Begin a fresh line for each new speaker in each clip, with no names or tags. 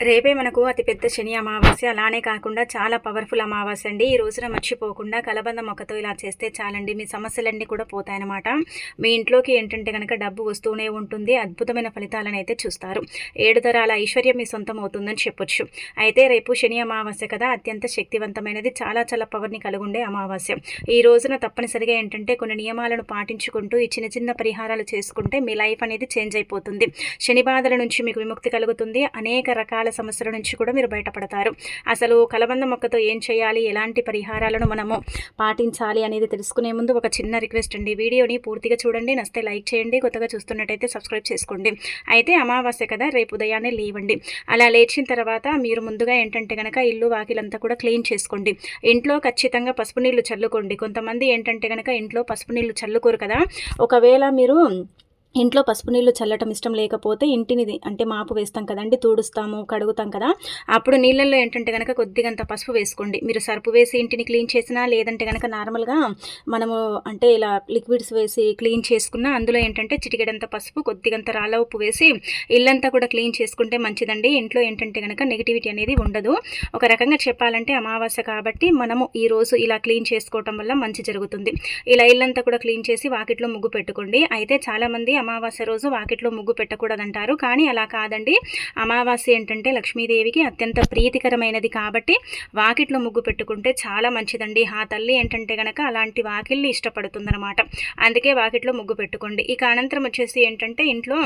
రేపే మనకు అతిపెద్ద శని అమావాస్య. అలానే కాకుండా చాలా పవర్ఫుల్ అమావాస్య అండి. ఈ రోజున మర్చిపోకుండా కలబంద మొక్కతో ఇలా చేస్తే చాలండి, మీ సమస్యలన్నీ కూడా పోతాయన్నమాట. మీ ఇంట్లోకి ఏంటంటే కనుక డబ్బు వస్తూనే ఉంటుంది. అద్భుతమైన ఫలితాలను అయితే చూస్తారు. 7 తరాల ఐశ్వర్యం మీ సొంతం అవుతుందని చెప్పొచ్చు. అయితే రేపు శని అమావాస్య కదా, అత్యంత శక్తివంతమైనది, చాలా చాలా పవర్ని కలిగుండే అమావాస్య. ఈ రోజున తప్పనిసరిగా ఏంటంటే కొన్ని నియమాలను పాటించుకుంటూ ఈ చిన్న చిన్న పరిహారాలు చేసుకుంటే మీ లైఫ్ అనేది చేంజ్ అయిపోతుంది. శని బాధల నుంచి మీకు విముక్తి కలుగుతుంది. అనేక రకాల సమస్యల నుంచి కూడా మీరు బయటపడతారు. అసలు కలబంద మొక్కతో ఏం చేయాలి, ఎలాంటి పరిహారాలను మనము పాటించాలి అనేది తెలుసుకునే ముందు ఒక చిన్న రిక్వెస్ట్ అండి. వీడియోని పూర్తిగా చూడండి, నచ్చితే లైక్ చేయండి, కొత్తగా చూస్తున్నట్టయితే సబ్స్క్రైబ్ చేసుకోండి. అయితే అమావాస్య కదా, రేపు ఉదయాన్నే లేవండి. అలా లేచిన తర్వాత మీరు ముందుగా ఏంటంటే కనుక ఇల్లు వాకిలంతా కూడా క్లీన్ చేసుకోండి. ఇంట్లో ఖచ్చితంగా పసుపు నీళ్లు చల్లుకోండి. కొంతమంది ఏంటంటే కనుక ఇంట్లో పసుపు నీళ్లు చల్లుకోరు కదా. ఒకవేళ మీరు ఇంట్లో పసుపు నీళ్ళు చల్లటం ఇష్టం లేకపోతే ఇంటిని అంటే మాపు వేస్తాం కదండి, తుడుస్తాము, కడుగుతాం కదా, అప్పుడు నీళ్ళల్లో ఏంటంటే కనుక కొద్దిగంత పసుపు వేసుకోండి. మీరు సర్పు వేసి ఇంటిని క్లీన్ చేసినా, లేదంటే కనుక నార్మల్గా మనము అంటే ఇలా లిక్విడ్స్ వేసి క్లీన్ చేసుకున్నా, అందులో ఏంటంటే చిటికెడంత పసుపు, కొద్దిగంత రాళ్ళ ఉప్పు వేసి ఇల్లంతా కూడా క్లీన్ చేసుకుంటే మంచిదండి. ఇంట్లో ఏంటంటే కనుక నెగిటివిటీ అనేది ఉండదు. ఒక రకంగా చెప్పాలంటే అమావాస్య కాబట్టి మనము ఈరోజు ఇలా క్లీన్ చేసుకోవటం వల్ల మంచి జరుగుతుంది. ఇలా ఇల్లంతా కూడా క్లీన్ చేసి వాకిట్లో ముగ్గు పెట్టుకోండి. అయితే చాలామంది అమావాస్య రోజు వాకిట్లో ముగ్గు పెట్టకూడదంటారు, కానీ అలా కాదండి. అమావాస్య ఏంటంటే లక్ష్మీదేవికి అత్యంత ప్రీతికరమైనది కాబట్టి వాకిట్లో ముగ్గు పెట్టుకుంటే చాలా మంచిదండి. ఆ తల్లి ఏంటంటే కనుక అలాంటి వాకిల్ని ఇష్టపడుతుందన్నమాట. అందుకే వాకిట్లో ముగ్గు పెట్టుకోండి. ఇక అనంతరం వచ్చేసి ఏంటంటే ఇంట్లో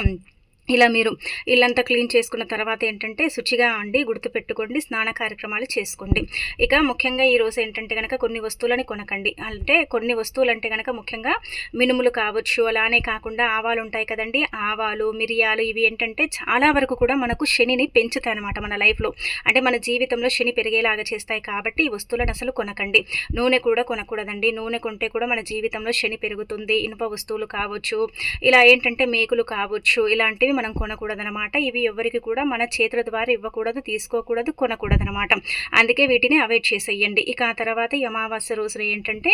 ఇలా మీరు ఇల్లంతా క్లీన్ చేసుకున్న తర్వాత ఏంటంటే శుచిగా అండి గుర్తుపెట్టుకోండి, స్నాన కార్యక్రమాలు చేసుకోండి. ఇక ముఖ్యంగా ఈరోజు ఏంటంటే కనుక కొన్ని వస్తువులని కొనకండి. అంటే కొన్ని వస్తువులు అంటే కనుక ముఖ్యంగా మినుములు కావచ్చు, అలానే కాకుండా ఆవాలు ఉంటాయి కదండి, ఆవాలు, మిరియాలు, ఇవి ఏంటంటే చాలా వరకు కూడా మనకు శనిని పెంచుతాయి అనమాట మన లైఫ్లో. అంటే మన జీవితంలో శని పెరిగేలాగా చేస్తాయి కాబట్టి ఈ వస్తువులను అసలు కొనకండి. నూనె కూడా కొనకూడదండి. నూనె కొంటే కూడా మన జీవితంలో శని పెరుగుతుంది. ఇనుప వస్తువులు కావచ్చు, ఇలా ఏంటంటే మేకులు కావచ్చు, ఇలాంటివి మనం కొనకూడదనమాట. ఇవి ఎవరికి కూడా మన చేతుల ద్వారా ఇవ్వకూడదు, తీసుకోకూడదు, కొనకూడదనమాట. అందుకే వీటిని అవాయిడ్ చేసేయండి. ఇక ఆ తర్వాత ఈ అమావాస్య రోజున ఏంటంటే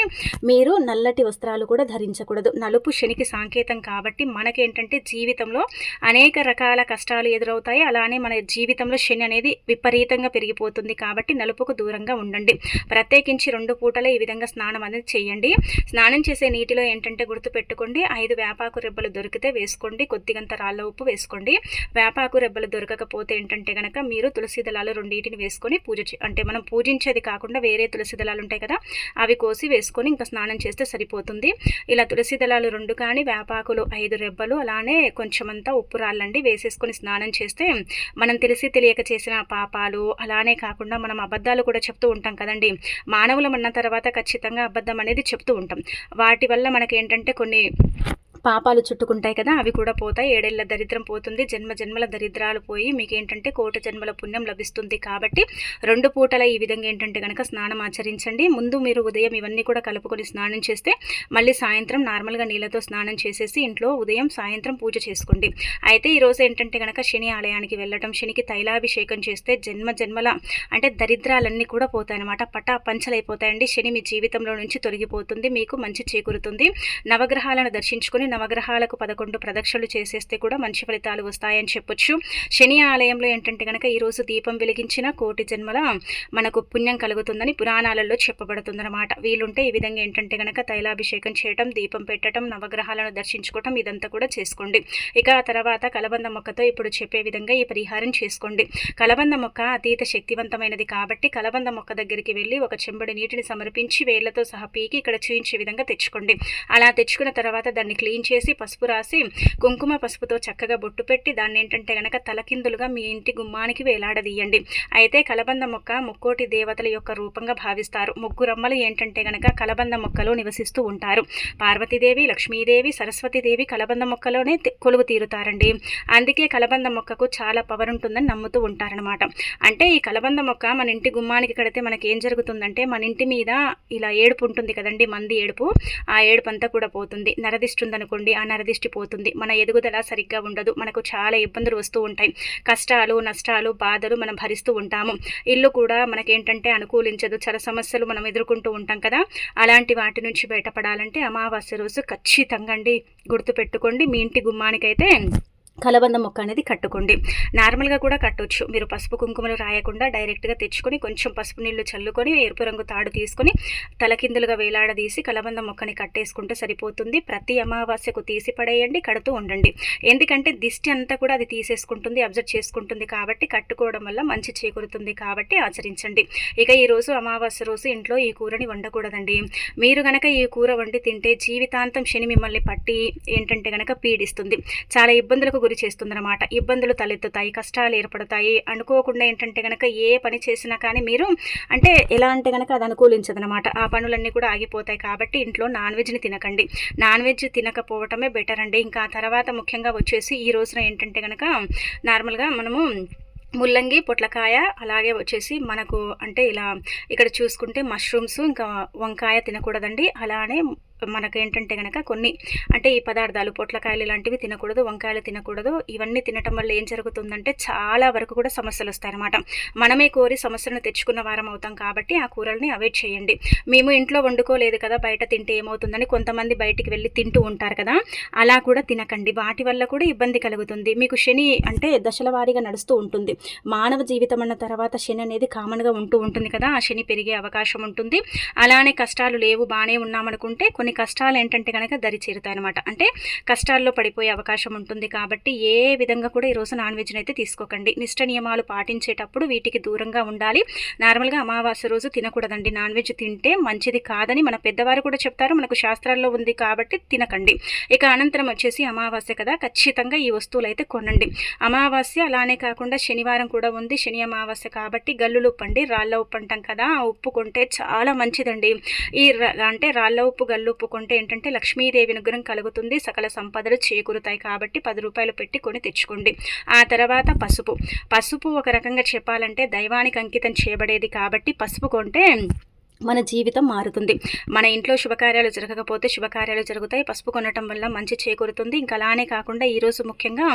మీరు నల్లటి వస్త్రాలు కూడా ధరించకూడదు. నలుపు శనికి సంకేతం కాబట్టి మనకేంటంటే జీవితంలో అనేక రకాల కష్టాలు ఎదురవుతాయి. అలానే మన జీవితంలో శని అనేది విపరీతంగా పెరిగిపోతుంది కాబట్టి నలుపుకు దూరంగా ఉండండి. ప్రత్యేకించి 2 పూటలే ఈ విధంగా స్నానం అనేది చేయండి. స్నానం చేసే నీటిలో ఏంటంటే గుర్తుపెట్టుకోండి, 5 వేపాకు రెబ్బలు దొరికితే వేసుకోండి, కొద్దిగంత రాళ్ళ ఉప్పు వేసుకోండి. వేపాకు రెబ్బలు దొరకకపోతే ఏంటంటే కనుక మీరు తులసి దళాలు 2 వేసుకొని అంటే మనం పూజించేది కాకుండా వేరే తులసి దళాలు ఉంటాయి కదా, అవి కోసి వేసుకొని ఇంకా స్నానం చేస్తే సరిపోతుంది. ఇలా తులసి దళాలు 2 కానీ వేపాకులు 5 రెబ్బలు, అలానే కొంచెమంతా ఉప్పు రాళ్ళండి వేసేసుకొని స్నానం చేస్తే మనం తెలిసి తెలియక చేసిన పాపాలు, అలానే కాకుండా మనం అబద్ధాలు కూడా చెప్తూ ఉంటాం కదండి. మానవులం అన్న తర్వాత ఖచ్చితంగా అబద్ధం అనేది చెప్తూ ఉంటాం. వాటి వల్ల మనకేంటంటే కొన్ని పాపాలు చుట్టుకుంటాయి కదా, అవి కూడా పోతాయి. 7 ఏళ్ల దరిద్రం పోతుంది. జన్మ జన్మల దరిద్రాలు పోయి మీకేంటంటే 1,00,00,000 జన్మల పుణ్యం లభిస్తుంది. కాబట్టి 2 పూటల ఈ విధంగా ఏంటంటే కనుక స్నానం ఆచరించండి. ముందు మీరు ఉదయం ఇవన్నీ కూడా కలుపుకొని స్నానం చేస్తే మళ్ళీ సాయంత్రం నార్మల్గా నీళ్ళతో స్నానం చేసేసి ఇంట్లో ఉదయం సాయంత్రం పూజ చేసుకోండి. అయితే ఈరోజు ఏంటంటే కనుక శని ఆలయానికి వెళ్ళటం, శనికి తైలాభిషేకం చేస్తే జన్మ జన్మల అంటే దరిద్రాలన్నీ కూడా పోతాయన్నమాట. పటా పంచలైపోతాయండి. శని మీ జీవితంలో నుంచి తొలగిపోతుంది, మీకు మంచి చేకూరుతుంది. నవగ్రహాలను దర్శించుకొని నవగ్రహాలకు 11 ప్రదక్షిణలు చేసేస్తే కూడా మంచి ఫలితాలు వస్తాయని చెప్పొచ్చు. శని ఆలయంలో ఏంటంటే కనుక ఈరోజు దీపం వెలిగించిన 1,00,00,000 జన్మల మనకు పుణ్యం కలుగుతుందని పురాణాలలో చెప్పబడుతుందన్నమాట. వీలుంటే ఈ విధంగా ఏంటంటే కనుక తైలాభిషేకం చేయటం, దీపం పెట్టడం, నవగ్రహాలను దర్శించుకోవటం ఇదంతా కూడా చేసుకోండి. ఇక ఆ తర్వాత కలబంద మొక్కతో ఇప్పుడు చెప్పే విధంగా ఈ పరిహారం చేసుకోండి. కలబంద మొక్క అతీత శక్తివంతమైనది కాబట్టి కలబంద మొక్క దగ్గరికి వెళ్ళి ఒక చెంబడి నీటిని సమర్పించి వేళ్లతో సహా పీకి ఇక్కడ చూయించే విధంగా తెచ్చుకోండి. అలా తెచ్చుకున్న తర్వాత దాన్ని క్లీన్ చేసి పసుపు రాసి కుంకుమ పసుపుతో చక్కగా బొట్టు పెట్టి దాన్ని ఏంటంటే గనక తలకిందులుగా మీ ఇంటి గుమ్మానికి వేలాడదీయండి. అయితే కలబంద మొక్క ముక్కోటి దేవతల యొక్క రూపంగా భావిస్తారు. 3 రమ్మలు ఏంటంటే గనక కలబంద మొక్కలో నివసిస్తూ ఉంటారు. పార్వతీదేవి, లక్ష్మీదేవి, సరస్వతీదేవి కలబంద మొక్కలోనే కొలువు తీరుతారండి. అందుకే కలబంద మొక్కకు చాలా పవర్ ఉంటుందని నమ్ముతూ ఉంటారనమాట. అంటే ఈ కలబంద మొక్క మన ఇంటి గుమ్మానికి కడితే మనకి ఏం జరుగుతుందంటే మన ఇంటి మీద ఇలా ఏడుపు ఉంటుంది కదండి, మంది ఏడుపు, ఆ ఏడుపు అంతా కూడా పోతుంది. నరదిష్టి ఉందనుకోండి, ఆ నరదిష్టి పోతుంది. మన ఎదుగుదల సరిగ్గా ఉండదు, మనకు చాలా ఇబ్బందులు వస్తూ ఉంటాయి. కష్టాలు, నష్టాలు, బాధలు మనం భరిస్తూ ఉంటాము. ఇల్లు కూడా మనకేంటంటే అనుకూలించదు, చాలా సమస్యలు మనం ఎదుర్కొంటూ ఉంటాం కదా. అలాంటి వాటి నుంచి బయటపడాలంటే అమావాస్య రోజు ఖచ్చితంగా అండి గుర్తుపెట్టుకోండి, మీ ఇంటి గుమ్మానికైతే కలబంద మొక్క అనేది కట్టుకోండి. నార్మల్‌గా కూడా కట్టొచ్చు. మీరు పసుపు కుంకుమలు రాయకుండా డైరెక్ట్‌గా తెచ్చుకొని కొంచెం పసుపు నీళ్లు చల్లుకొని ఎరుపు రంగు తాడు తీసుకొని తలకిందులుగా వేలాడదీసి కలబంద మొక్కని కట్టేసుకుంటే సరిపోతుంది. ప్రతి అమావాస్యకు తీసి పడేయండి, కడుతూ ఉండండి. ఎందుకంటే దిష్టి అంతా కూడా అది తీసేసుకుంటుంది, అబ్జర్వ్ చేసుకుంటుంది కాబట్టి కట్టుకోవడం వల్ల మంచి చేకూరుతుంది కాబట్టి ఆచరించండి. ఇక ఈరోజు అమావాస్య రోజు ఇంట్లో ఈ కూరని వండకూడదండి. మీరు గనక ఈ కూర వండి తింటే జీవితాంతం శని మిమ్మల్ని పట్టి ఏంటంటే గనక పీడిస్తుంది. చాలా ఇబ్బందులకు గురి చేస్తుందన్నమాట. ఇబ్బందులు తలెత్తుతాయి, కష్టాలు ఏర్పడతాయి. అనుకోకుండా ఏంటంటే గనక ఏ పని చేసినా కానీ మీరు అంటే ఎలా అంటే గనక అది అనుకూలించదనమాట. ఆ పనులన్నీ కూడా ఆగిపోతాయి. కాబట్టి ఇంట్లో నాన్ వెజ్ని తినకండి. నాన్ వెజ్ తినకపోవటమే బెటర్ అండి. ఇంకా తర్వాత ముఖ్యంగా వచ్చేసి ఈ రోజున ఏంటంటే గనక నార్మల్గా మనము ముల్లంగి, పొట్లకాయ, అలాగే వచ్చేసి మనకు అంటే ఇలా ఇక్కడ చూసుకుంటే మష్రూమ్స్, ఇంకా వంకాయ తినకూడదండి. అలానే మనకేంటంటే కనుక కొన్ని అంటే ఈ పదార్థాలు పొట్లకాయలు ఇలాంటివి తినకూడదు, వంకాయలు తినకూడదు. ఇవన్నీ తినటం వల్ల ఏం జరుగుతుందంటే చాలా వరకు కూడా సమస్యలు వస్తాయన్నమాట. మనమే కోరి సమస్యలను తెచ్చుకున్న వారం అవుతాం కాబట్టి ఆ కూరల్ని అవాయిడ్ చేయండి. మేము ఇంట్లో వండుకోలేదు కదా, బయట తింటే ఏమవుతుందని కొంతమంది బయటికి వెళ్ళి తింటూ ఉంటారు కదా, అలా కూడా తినకండి. వాటి వల్ల కూడా ఇబ్బంది కలుగుతుంది. మీకు శని అంటే దశల వారీగా నడుస్తూ ఉంటుంది. మానవ జీవితం అన్న తర్వాత శని అనేది కామన్గా ఉంటూ ఉంటుంది కదా, ఆ శని పెరిగే అవకాశం ఉంటుంది. అలానే కష్టాలు లేవు, బాగానే ఉన్నామనుకుంటే కొన్ని కష్టాలు ఏంటంటే కనుక దరి చేరుతాయి అనమాట. అంటే కష్టాల్లో పడిపోయే అవకాశం ఉంటుంది. కాబట్టి ఏ విధంగా కూడా ఈరోజు నాన్ వెజ్ని అయితే తీసుకోకండి. నిష్ట నియమాలు పాటించేటప్పుడు వీటికి దూరంగా ఉండాలి. నార్మల్గా అమావాస్య రోజు తినకూడదండి. నాన్ వెజ్ తింటే మంచిది కాదని మన పెద్దవారు కూడా చెప్తారు, మనకు శాస్త్రాల్లో ఉంది కాబట్టి తినకండి. ఇక అనంతరం వచ్చేసి అమావాస్య కదా, ఖచ్చితంగా ఈ వస్తువులు అయితే కొనండి. అమావాస్య అలానే కాకుండా శనివారం కూడా ఉంది, శని అమావాస్య కాబట్టి గల్లులు ఉప్పు అండి, రాళ్ళ ఉప్పు అంటాం కదా, ఆ ఉప్పు కొంటే చాలా మంచిదండి. ఈ అంటే రాళ్ళ ఉప్పు, గల్లు ఉప్పు కొంటే ఏంటంటే లక్ష్మీదేవి అనుగ్రహం కలుగుతుంది, సకల సంపదలు చేకూరుతాయి. కాబట్టి 10 రూపాయలు పెట్టి కొని తెచ్చుకోండి. ఆ తర్వాత పసుపు ఒక రకంగా చెప్పాలంటే దైవానికి అంకితం చేయబడేది కాబట్టి పసుపు కొంటే మన జీవితం మారుతుంది. మన ఇంట్లో శుభకార్యాలు జరగకపోతే శుభకార్యాలు జరుగుతాయి. పసుపు కొనటం వల్ల మంచి చేకూరుతుంది. ఇంకా అలానే కాకుండా ఈరోజు ముఖ్యంగా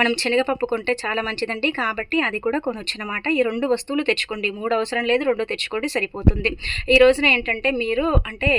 మనం శనగపప్పు కొంటే చాలా మంచిదండి. కాబట్టి అది కూడా కొనొచ్చు అనమాట. ఈ 2 వస్తువులు తెచ్చుకోండి. 3 అవసరం లేదు, 2 తెచ్చుకోండి సరిపోతుంది. ఈ రోజున ఏంటంటే మీరు అంటే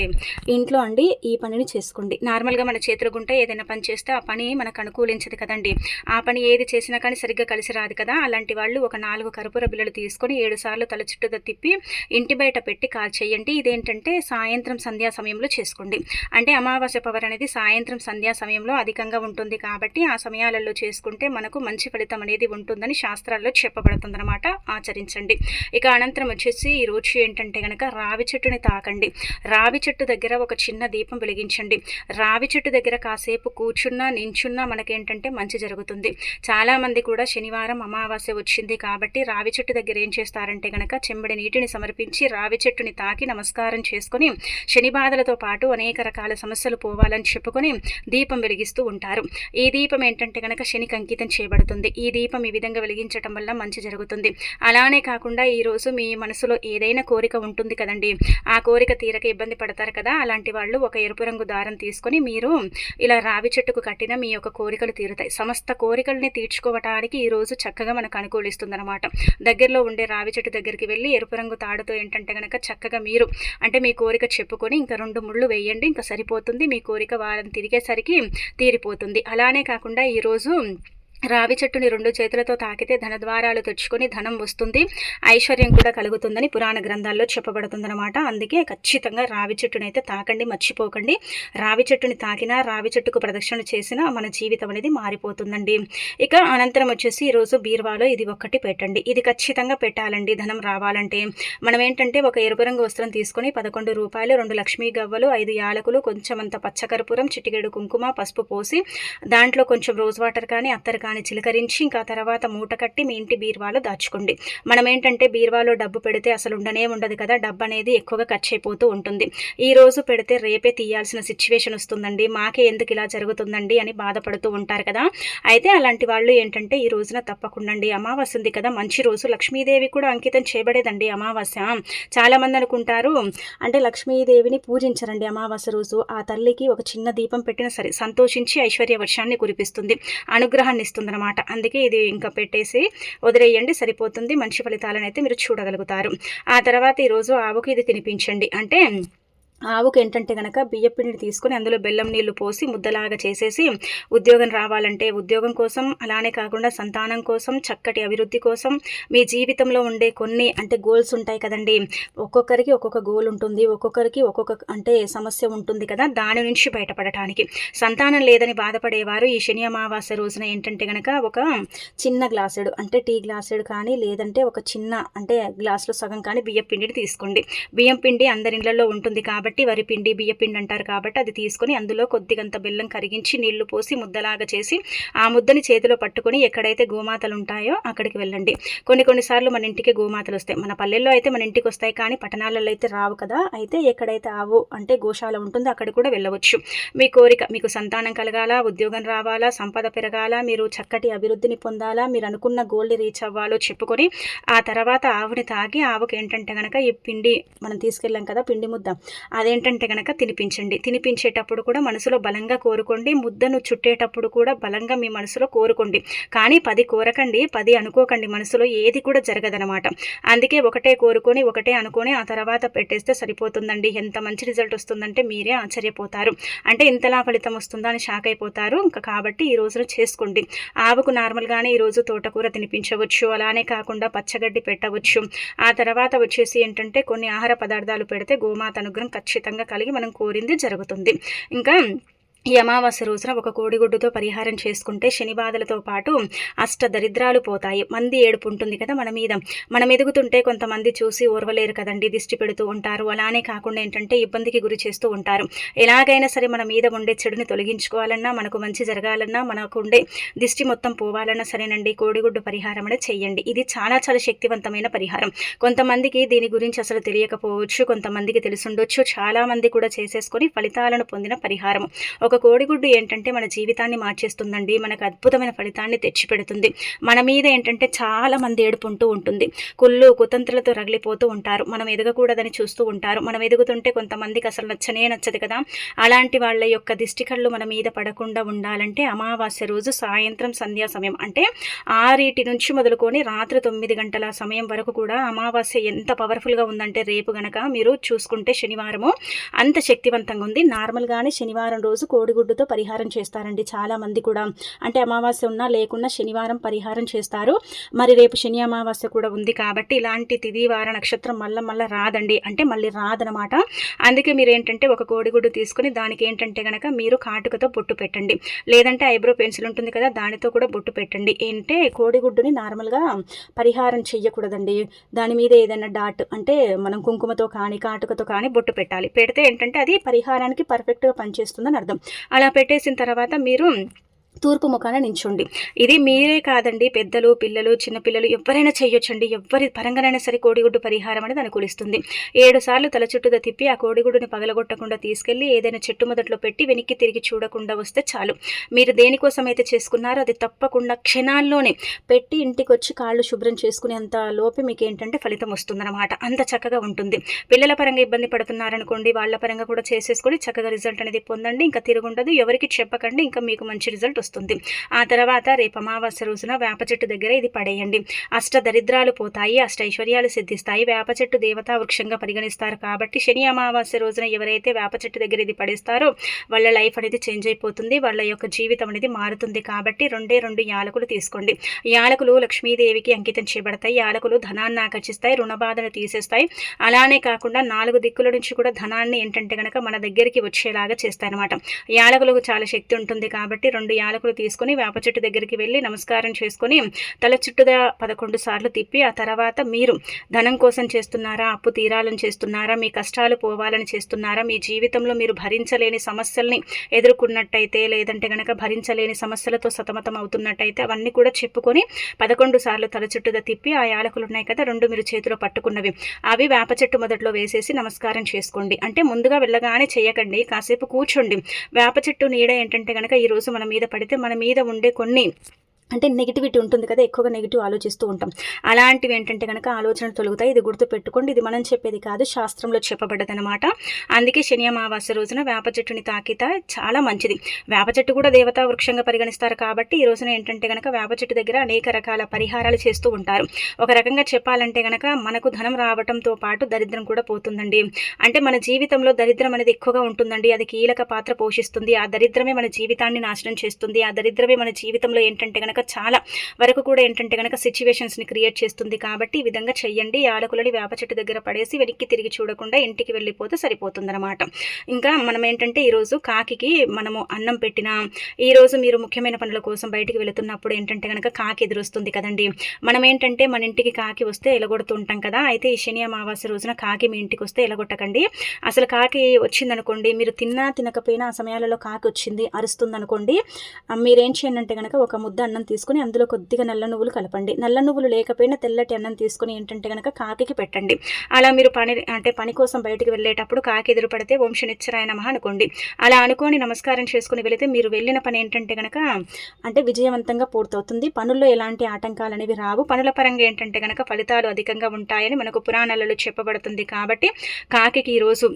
ఇంట్లో అండి ఈ పనిని చేసుకోండి. నార్మల్గా మన చేతులు గుంటే ఏదైనా పని చేస్తే ఆ పని మనకు అనుకూలించదు కదండి. ఆ పని ఏది చేసినా కానీ సరిగ్గా కలిసి రాదు కదా. అలాంటి వాళ్ళు ఒక 4 కర్పూర బిళ్ళలు తీసుకొని 7 సార్లు తల చుట్టూ తిప్పి ఇంటి బయట పెట్టి కాల్చేయండి. ఇదేంటంటే సాయంత్రం సంధ్యా సమయంలో చేసుకోండి. అంటే అమావాస్య పవర్ అనేది సాయంత్రం సంధ్యా సమయంలో అధికంగా ఉంటుంది కాబట్టి ఆ సమయాలలో చేసుకుంటే మనకు మంచి ఫలితం అనేది ఉంటుందని శాస్త్రాల్లో చెప్పబడుతుందన్నమాట. ఆచరించండి. ఇక అనంతరం వచ్చేసి ఈ రోజు ఏంటంటే కనుక రావి చెట్టుని తాకండి. రావి చెట్టు దగ్గర ఒక చిన్న దీపం వెలిగించండి. రావి చెట్టు దగ్గర కాసేపు కూర్చున్నా నించున్నా మనకేంటంటే మంచి జరుగుతుంది. చాలామంది కూడా శనివారం అమావాస్య వచ్చింది కాబట్టి రావి చెట్టు దగ్గర ఏం చేస్తారంటే కనుక చెంబడి నీటిని సమర్పించి రావి చెట్టుని తాకి నమస్కారం చేసుకొని శని బాధలతో పాటు అనేక రకాల సమస్యలు పోవాలని చెప్పుకొని దీపం వెలిగిస్తూ ఉంటారు. ఈ దీపం ఏంటంటే కనుక శనికి అంకితం చేయబడుతుంది. ఈ దీపం ఈ విధంగా వెలిగించడం వల్ల మంచి జరుగుతుంది. అలానే కాకుండా ఈరోజు మీ మనసులో ఏదైనా కోరిక ఉంటుంది కదండి, ఆ కోరిక తీరక ఇబ్బంది పడతారు కదా, అలాంటి వాళ్ళు ఒక ఎరుపు రంగు దారం తీసుకొని మీరు ఇలా రావి చెట్టుకు కట్టిన మీ యొక్క కోరికలు తీరుతాయి. సమస్త కోరికల్ని తీర్చుకోవటానికి ఈరోజు చక్కగా మనకు అనుకూలిస్తుంది అనమాట. దగ్గరలో ఉండే రావి చెట్టు దగ్గరికి వెళ్ళి ఎరుపు రంగు తాడుతో ఏంటంటే కనుక చక్కగా మీరు అంటే మీ కోరిక చెప్పుకొని ఇంకా 2 ముళ్ళు వేయండి, ఇంకా సరిపోతుంది. మీ కోరిక వారం తిరిగేసరికి తీరిపోతుంది. అలానే కాకుండా ఈరోజు రావి చెట్టుని 2 చేతులతో తాకితే ధనద్వారాలు తెచ్చుకొని ధనం వస్తుంది, ఐశ్వర్యం కూడా కలుగుతుందని పురాణ గ్రంథాల్లో చెప్పబడుతుందన్నమాట. అందుకే ఖచ్చితంగా రావి చెట్టుని అయితే తాకండి, మర్చిపోకండి. రావి చెట్టుని తాకినా రావి చెట్టుకు ప్రదక్షిణ చేసినా మన జీవితం అనేది మారిపోతుందండి. ఇక అనంతరం వచ్చేసి ఈరోజు బీరువాలో ఇది ఒక్కటి పెట్టండి. ఇది ఖచ్చితంగా పెట్టాలండి ధనం రావాలంటే. మనం ఏంటంటే ఒక ఎరుపు రంగు వస్త్రం తీసుకొని 11 రూపాయలు, 2 లక్ష్మీ గవ్వలు, 5 యాలకులు, కొంచెమంత పచ్చకర్పూరం, చిటికెడు కుంకుమ, పసుపు పోసి దాంట్లో కొంచెం రోజ్ వాటర్ కానీ అత్తరు కానీ చిలకరించి ఇంకా తర్వాత మూట కట్టి మీ ఇంటి బీరువాలో దాచుకోండి. మనం ఏంటంటే బీరువాలో డబ్బు పెడితే అసలు ఉండనే ఉండదు కదా, డబ్బు అనేది ఎక్కువగా ఖర్చు అయిపోతూ ఉంటుంది. ఈ రోజు పెడితే రేపే తీయాల్సిన సిచ్యువేషన్ వస్తుందండి, మాకే ఎందుకు ఇలా జరుగుతుందండి అని బాధపడుతూ ఉంటారు కదా. అయితే అలాంటి వాళ్ళు ఏంటంటే ఈ రోజున తప్పకుండా అమావాస్య ఉంది కదా, మంచి రోజు, లక్ష్మీదేవి కూడా అంకితం చేయబడేదండి అమావాస్య. చాలామంది అనుకుంటారు అంటే లక్ష్మీదేవిని పూజించరండి అమావాస్య రోజు. ఆ తల్లికి ఒక చిన్న దీపం పెట్టినా సరే సంతోషించి ఐశ్వర్య వర్షాన్ని కురిపిస్తుంది, అనుగ్రహాన్ని ఇస్తుంది అనమాట. అందుకే ఇది ఇంకా పెట్టేసి వదిలేయండి, సరిపోతుంది. మంచి ఫలితాలను అయితే మీరు చూడగలుగుతారు. ఆ తర్వాత ఈరోజు ఆవుకి ఇది తినిపించండి. అంటే ఆవుకు ఏంటంటే గనక బియ్యం పిండిని తీసుకొని అందులో బెల్లం నీళ్లు పోసి ముద్దలాగా చేసేసి ఉద్యోగం రావాలంటే ఉద్యోగం కోసం, అలానే కాకుండా సంతానం కోసం, చక్కటి అభివృద్ధి కోసం, మీ జీవితంలో ఉండే కొన్ని అంటే గోల్స్ ఉంటాయి కదండి. ఒక్కొక్కరికి ఒక్కొక్క గోల్ ఉంటుంది, ఒక్కొక్కరికి ఒక్కొక్క అంటే సమస్య ఉంటుంది కదా. దాని నుంచి బయటపడటానికి సంతానం లేదని బాధపడేవారు ఈ శని అమావాస్య రోజున ఏంటంటే గనక ఒక చిన్న గ్లాసుడు అంటే టీ గ్లాసుడు కానీ, లేదంటే ఒక చిన్న అంటే గ్లాసులో సగం కానీ బియ్యం పిండిని తీసుకోండి. బియ్యం పిండి అందరి ఇళ్లలో ఉంటుంది కాబట్టి వరి పిండి, బియ్య పిండి అంటారు కాబట్టి అది తీసుకొని అందులో కొద్దిగంత బెల్లం కరిగించి నీళ్లు పోసి ముద్దలాగా చేసి ఆ ముద్దని చేతిలో పట్టుకొని ఎక్కడైతే గోమాతలు ఉంటాయో అక్కడికి వెళ్ళండి. కొన్నిసార్లు మన ఇంటికి గోమాతలు వస్తాయి. మన పల్లెల్లో అయితే మన ఇంటికి వస్తాయి కానీ పట్టణాలలో అయితే రావు కదా. అయితే ఎక్కడైతే ఆవు అంటే గోశాల ఉంటుందో అక్కడ కూడా వెళ్ళవచ్చు. మీ కోరిక మీకు సంతానం కలగాల, ఉద్యోగం రావాలా, సంపద పెరగాల, మీరు చక్కటి అభివృద్ధిని పొందాలా, మీరు అనుకున్న గోల్ని రీచ్ అవ్వాలో చెప్పుకొని ఆ తర్వాత ఆవుని తాగి ఆవుకి ఏంటంటే కనుక ఈ పిండి మనం తీసుకెళ్ళాం కదా పిండి ముద్ద, అదేంటంటే కనుక తినిపించండి. తినిపించేటప్పుడు కూడా మనసులో బలంగా కోరుకోండి. ముద్దను చుట్టేటప్పుడు కూడా బలంగా మీ మనసులో కోరుకోండి. కానీ 10 కోరకండి, 10 అనుకోకండి. మనసులో ఏది కూడా జరగదనమాట. అందుకే ఒకటే కోరుకొని ఒకటే అనుకొని ఆ తర్వాత పెట్టేస్తే సరిపోతుందండి. ఎంత మంచి రిజల్ట్ వస్తుందంటే మీరే ఆశ్చర్యపోతారు. అంటే ఇంతలా ఫలితం వస్తుందా అని షాక్ అయిపోతారు. ఇంకా కాబట్టి ఈ రోజున చేసుకోండి. ఆవుకు నార్మల్గానే ఈరోజు తోటకూర తినిపించవచ్చు, అలానే కాకుండా పచ్చగడ్డి పెట్టవచ్చు. ఆ తర్వాత వచ్చేసి ఏంటంటే కొన్ని ఆహార పదార్థాలు పెడితే గోమాత అనుగ్రహం ఖచ్చితంగా కలిగి మనం కోరింది జరుగుతుంది. ఇంకా ఈ అమావాస్య రోజున ఒక కోడిగుడ్డుతో పరిహారం చేసుకుంటే శని బాధలతో పాటు అష్ట దరిద్రాలు పోతాయి. మంది ఏడుపు ఉంటుంది కదా మన మీద. మనం ఎదుగుతుంటే కొంతమంది చూసి ఓర్వలేరు కదండి, దిష్టి పెడుతూ ఉంటారు. అలానే కాకుండా ఏంటంటే ఇబ్బందికి గురి చేస్తూ ఉంటారు. ఎలాగైనా సరే మన మీద ఉండే చెడుని తొలగించుకోవాలన్నా, మనకు మంచి జరగాలన్నా, మనకు ఉండే దిష్టి మొత్తం పోవాలన్నా సరేనండి కోడిగుడ్డు పరిహారం అనేది చెయ్యండి. ఇది చాలా చాలా శక్తివంతమైన పరిహారం. కొంతమందికి దీని గురించి అసలు తెలియకపోవచ్చు, కొంతమందికి తెలుసుండొచ్చు. చాలా మంది కూడా చేసేసుకొని ఫలితాలను పొందిన పరిహారం. ఒక కోడిగుడ్డు ఏంటంటే మన జీవితాన్ని మార్చేస్తుందండి. మనకు అద్భుతమైన ఫలితాన్ని తెచ్చిపెడుతుంది. మన మీద ఏంటంటే చాలా మంది ఏడుపుంటూ ఉంటుంది. కుళ్ళు కుతంత్రులతో రగిలిపోతూ ఉంటారు. మనం ఎదగకూడదని చూస్తూ ఉంటారు. మనం ఎదుగుతుంటే కొంతమందికి అసలు నచ్చదు కదా. అలాంటి వాళ్ళ యొక్క దిష్టి కళ్ళు మన మీద పడకుండా ఉండాలంటే అమావాస్య రోజు సాయంత్రం సంధ్యా సమయం అంటే 6 నుంచి మొదలుకొని రాత్రి 9 గంటల సమయం వరకు కూడా అమావాస్య ఎంత పవర్ఫుల్గా ఉందంటే రేపు గనక మీరు చూసుకుంటే శనివారము అంత శక్తివంతంగా ఉంది. నార్మల్గానే శనివారం రోజు కోడిగుడ్డుతో పరిహారం చేస్తారండి చాలా మంది కూడా. అంటే అమావాస్య ఉన్నా లేకున్నా శనివారం పరిహారం చేస్తారు. మరి రేపు శని అమావాస్య కూడా ఉంది కాబట్టి ఇలాంటి తిథి వార నక్షత్రం మళ్ళీ రాదండి, అంటే మళ్ళీ రాదనమాట. అందుకే మీరు ఏంటంటే ఒక కోడిగుడ్డు తీసుకుని దానికి ఏంటంటే కనుక మీరు కాటుకతో బొట్టు పెట్టండి, లేదంటే ఐబ్రో పెన్సిల్ ఉంటుంది కదా దానితో కూడా బొట్టు పెట్టండి. ఏంటంటే కోడిగుడ్డుని నార్మల్గా పరిహారం చెయ్యకూడదండి. దాని మీద ఏదైనా డాట్ అంటే మనం కుంకుమతో కానీ కాటుకతో కానీ బొట్టు పెట్టాలి. పెడితే ఏంటంటే అది పరిహారానికి పర్ఫెక్ట్గా పనిచేస్తుందని అర్థం. అలా పెట్టేసిన తర్వాత మీరు తూర్పు ముఖాన నించోండి. ఇది మీరే కాదండి, పెద్దలు, పిల్లలు, చిన్నపిల్లలు ఎవరైనా చేయొచ్చండి. ఎవరి పరంగానైనా సరే కోడిగుడ్డు పరిహారం అనేది అనుకూలిస్తుంది. 7 సార్లు తల చుట్టూదా తిప్పి ఆ కోడిగుడ్డుని పగలగొట్టకుండా తీసుకెళ్ళి ఏదైనా చెట్టు మొదట్లో పెట్టి వెనక్కి తిరిగి చూడకుండా వస్తే చాలు. మీరు దేనికోసం అయితే చేసుకున్నారో అది తప్పకుండా క్షణాల్లోనే పెట్టి ఇంటికి వచ్చి కాళ్ళు శుభ్రం చేసుకునేంత లోపే మీకు ఏంటంటే ఫలితం వస్తుందన్నమాట. అంత చక్కగా ఉంటుంది. పిల్లల పరంగా ఇబ్బంది పడుతున్నారనుకోండి, వాళ్ళ పరంగా కూడా చేసేసుకొని చక్కగా రిజల్ట్ అనేది పొందండి. ఇంకా తిరుగుండదు, ఎవరికి చెప్పకండి, ఇంకా మీకు మంచి రిజల్ట్ వస్తుంది. ఆ తర్వాత రేపు అమావాస్య రోజున వేప చెట్టు దగ్గర ఇది పడేయండి. అష్ట దరిద్రాలు పోతాయి, అష్ట ఐశ్వర్యాలు సిద్ధిస్తాయి. వేప చెట్టు దేవతా వృక్షంగా పరిగణిస్తారు కాబట్టి శని అమావాస్య రోజున ఎవరైతే వేప చెట్టు దగ్గర ఇది పడేస్తారో వాళ్ళ లైఫ్ అనేది చేంజ్ అయిపోతుంది, వాళ్ళ యొక్క జీవితం అనేది మారుతుంది. కాబట్టి 2 యాలకులు తీసుకోండి. యాలకులు లక్ష్మీదేవికి అంకితం చేయబడతాయి. యాలకులు ధనాన్ని ఆకర్షిస్తాయి, రుణబాధను తీసేస్తాయి. అలానే కాకుండా 4 దిక్కుల నుంచి కూడా ధనాన్ని ఏంటంటే కనుక మన దగ్గరికి వచ్చేలాగా చేస్తాయి అనమాట. యాలకులకు చాలా శక్తి ఉంటుంది కాబట్టి 2 యాలకులు తీసుకొని వేప చెట్టు దగ్గరికి వెళ్ళి నమస్కారం చేసుకొని తల చుట్టూదా 11 సార్లు తిప్పి ఆ తర్వాత మీరు ధనం కోసం చేస్తున్నారా, అప్పు తీరాలని చేస్తున్నారా, మీ కష్టాలు పోవాలని చేస్తున్నారా, మీ జీవితంలో మీరు భరించలేని సమస్యల్ని ఎదుర్కొన్నట్టయితే, లేదంటే కనుక భరించలేని సమస్యలతో సతమతం అవుతున్నట్టయితే అవన్నీ కూడా చెప్పుకొని 11 సార్లు తల చుట్టూదా తిప్పి ఆ యాలకులు ఉన్నాయి కదా 2 మీరు చేతిలో పట్టుకున్నవి అవి వేప చెట్టు మొదట్లో వేసేసి నమస్కారం చేసుకోండి. అంటే ముందుగా వెళ్ళగానే చేయకండి, కాసేపు కూర్చోండి. వేప చెట్టు నీడ ఏంటంటే కనుక ఈరోజు మన మీద పడితే మన మీద ఉండే కొన్ని అంటే నెగిటివిటీ ఉంటుంది కదా, ఎక్కువగా నెగిటివ్ ఆలోచిస్తూ ఉంటాం. అలాంటివి ఏంటంటే గనక ఆలోచనలు తొలుగుతాయి. ఇది గుర్తుపెట్టుకోండి. ఇది మనం చెప్పేది కాదు, శాస్త్రంలో చెప్పబడ్డదనమాట. అందుకే శని అమావాస్య రోజున వేప చెట్టుని తాకితే చాలా మంచిది. వేప చెట్టు కూడా దేవతా వృక్షంగా పరిగణిస్తారు కాబట్టి ఈ రోజున ఏంటంటే గనక వేప చెట్టు దగ్గర అనేక రకాల పరిహారాలు చేస్తూ ఉంటారు. ఒక రకంగా చెప్పాలంటే గనక మనకు ధనం రావటంతో పాటు దరిద్రం కూడా పోతుందండి. అంటే మన జీవితంలో దరిద్రం అనేది ఎక్కువగా ఉంటుందండి. అది కీలక పాత్ర పోషిస్తుంది. ఆ దరిద్రమే మన జీవితాన్ని నాశనం చేస్తుంది. ఆ దరిద్రమే మన జీవితంలో ఏంటంటే గనక చాలా వరకు కూడా ఏంటంటే గనక సిచ్యువేషన్స్ని క్రియేట్ చేస్తుంది. కాబట్టి ఈ విధంగా చెయ్యండి. యాలకులని వేప చెట్టు దగ్గర పడేసి వెనక్కి తిరిగి చూడకుండా ఇంటికి వెళ్ళిపోతే సరిపోతుందన్నమాట. ఇంకా మనం ఏంటంటే ఈరోజు కాకికి మనము అన్నం పెట్టినా, ఈరోజు మీరు ముఖ్యమైన పనుల కోసం బయటికి వెళుతున్నప్పుడు ఏంటంటే గనక కాకి ఎదురొస్తుంది కదండి. మనం ఏంటంటే మన ఇంటికి కాకి వస్తే ఎలగొడుతూ ఉంటాం కదా. అయితే ఈ శని అమావాస్య రోజున కాకి మీ ఇంటికి వస్తే ఎలగొట్టకండి. అసలు కాకి వచ్చిందనుకోండి, మీరు తిన్నా తినకపోయినా ఆ సమయాలలో కాకి వచ్చింది అరుస్తుంది అనుకోండి, మీరేం చేయండి అంటే గనక ఒక ముద్ద అన్నం తీసుకుని అందులో కొద్దిగా నల్ల నువ్వులు కలపండి. నల్ల నువ్వులు లేకపోయినా తెల్లటి అన్నం తీసుకుని ఏంటంటే గనక కాకికి పెట్టండి. అలా మీరు పని కోసం బయటికి వెళ్ళేటప్పుడు కాకి ఎదురు పడితే ఓం శనిశ్చరాయ నమః అనుకోండి. అలా అనుకొని నమస్కారం చేసుకుని వెళితే మీరు వెళ్ళిన పని ఏంటంటే గనక అంటే విజయవంతంగా పూర్తవుతుంది. పనుల్లో ఎలాంటి ఆటంకాలు అనేవి రావు. పనుల పరంగా ఏంటంటే గనక ఫలితాలు అధికంగా ఉంటాయని మనకు పురాణాలలో చెప్పబడుతుంది. కాబట్టి కాకికి ఈరోజు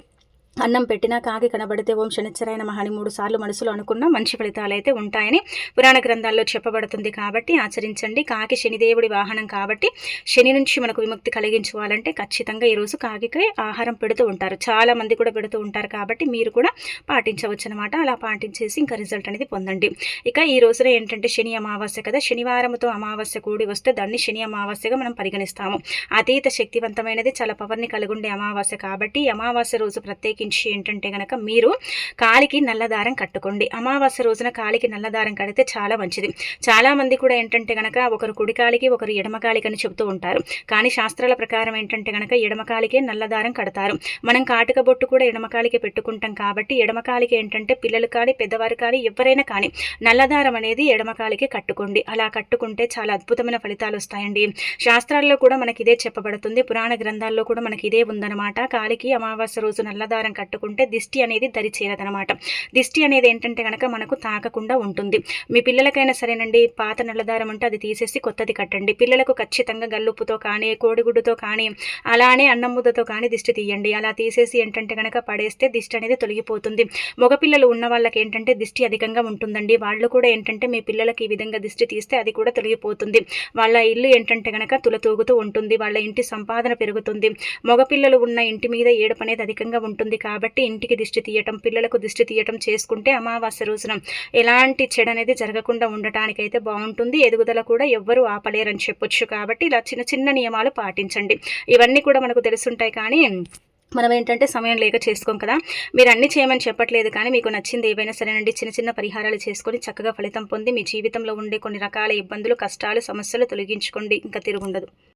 అన్నం పెట్టినా కాకి కనబడితే ఓం శనిశ్చరాయ నమః అని 3 సార్లు మనసులో అనుకున్న మంచి ఫలితాలు అయితే ఉంటాయని పురాణ గ్రంథాల్లో చెప్పబడుతుంది. కాబట్టి ఆచరించండి. కాకి శనిదేవుడి వాహనం కాబట్టి శని నుంచి మనకు విముక్తి కలిగించుకోవాలంటే ఖచ్చితంగా ఈరోజు కాకికి ఆహారం పెడుతూ ఉంటారు. చాలా మంది కూడా పెడుతూ ఉంటారు. కాబట్టి మీరు కూడా పాటించవచ్చు అనమాట. అలా పాటించేసి ఇంకా రిజల్ట్ అనేది పొందండి. ఇక ఈ రోజున ఏంటంటే శని అమావాస్య కదా, శనివారంతో అమావాస్య కూడి వస్తే దాన్ని శని అమావాస్యగా మనం పరిగణిస్తాము. అతీత శక్తివంతమైనది, చాలా పవర్ని కలిగి ఉండే అమావాస్య కాబట్టి ఈ అమావాస్య రోజు ప్రత్యేకించి ఏంటంటే గనక మీరు కాలికి నల్లదారం కట్టుకోండి. అమావాస్య రోజున కాలికి నల్లదారం కడితే చాలా మంచిది. చాలా మంది కూడా ఏంటంటే గనక ఒకరు కుడి కాలికి ఒకరు ఎడమ కాలికి అని చెబుతూ ఉంటారు. కానీ శాస్త్రాల ప్రకారం ఏంటంటే గనక ఎడమ కాలికే నల్లదారం కడతారు. మనం కాటుక బొట్టు కూడా ఎడమ కాలికి పెట్టుకుంటాం కాబట్టి ఎడమ కాలికి ఏంటంటే పిల్లలు కానీ పెద్దవారు కానీ ఎవరైనా కానీ నల్లదారం అనేది ఎడమ కాలికి కట్టుకోండి. అలా కట్టుకుంటే చాలా అద్భుతమైన ఫలితాలు వస్తాయండి. శాస్త్రాల్లో కూడా మనకి ఇదే చెప్పబడుతుంది. పురాణ గ్రంథాల్లో కూడా మనకి ఇదే ఉందన్నమాట. కాలికి అమావాస్య రోజు నల్లదారం కట్టుకుంటే దిష్టి అనేది దరి చేరదనమాట. దిష్టి అనేది ఏంటంటే కనుక మనకు తాకకుండా ఉంటుంది. మీ పిల్లలకైనా సరేనండి, పాత నల్లదారం అంటే అది తీసేసి కొత్తది కట్టండి. పిల్లలకు ఖచ్చితంగా గల్లుప్పుతో కానీ కోడిగుడ్డుతో కానీ అలానే అన్నం ముద్దతో కానీ దిష్టి తీయండి. అలా తీసేసి ఏంటంటే కనుక పడేస్తే దిష్టి అనేది తొలగిపోతుంది. మగపిల్లలు ఉన్న వాళ్ళకి ఏంటంటే దిష్టి అధికంగా ఉంటుందండి. వాళ్ళు కూడా ఏంటంటే మీ పిల్లలకి ఈ విధంగా దిష్టి తీస్తే అది కూడా తొలగిపోతుంది. వాళ్ళ ఇల్లు ఏంటంటే కనుక తులతూగుతూ ఉంటుంది. వాళ్ళ ఇంటి సంపాదన పెరుగుతుంది. మగపిల్లలు ఉన్న ఇంటి మీద ఏడుపు అనేది అధికంగా ఉంటుంది. కాబట్టి ఇంటికి దిష్టి తీయటం, పిల్లలకు దిష్టి తీయటం చేసుకుంటే అమావాస్య రోజున ఎలాంటి చెడు అనేది జరగకుండా ఉండటానికైతే బాగుంటుంది. ఎదుగుదల కూడా ఎవ్వరూ ఆపలేరని చెప్పొచ్చు. కాబట్టి ఇలా చిన్న చిన్న నియమాలు పాటించండి. ఇవన్నీ కూడా మనకు తెలుసుంటాయి కానీ మనం ఏంటంటే సమయం లేక చేసుకోం కదా. మీరు అన్నీ చేయమని చెప్పట్లేదు కానీ మీకు నచ్చింది ఏవైనా సరేనండి, చిన్న చిన్న పరిహారాలు చేసుకొని చక్కగా ఫలితం పొంది మీ జీవితంలో ఉండే కొన్ని రకాల ఇబ్బందులు, కష్టాలు, సమస్యలు తొలగించుకోండి. ఇంకా తిరుగుండదు.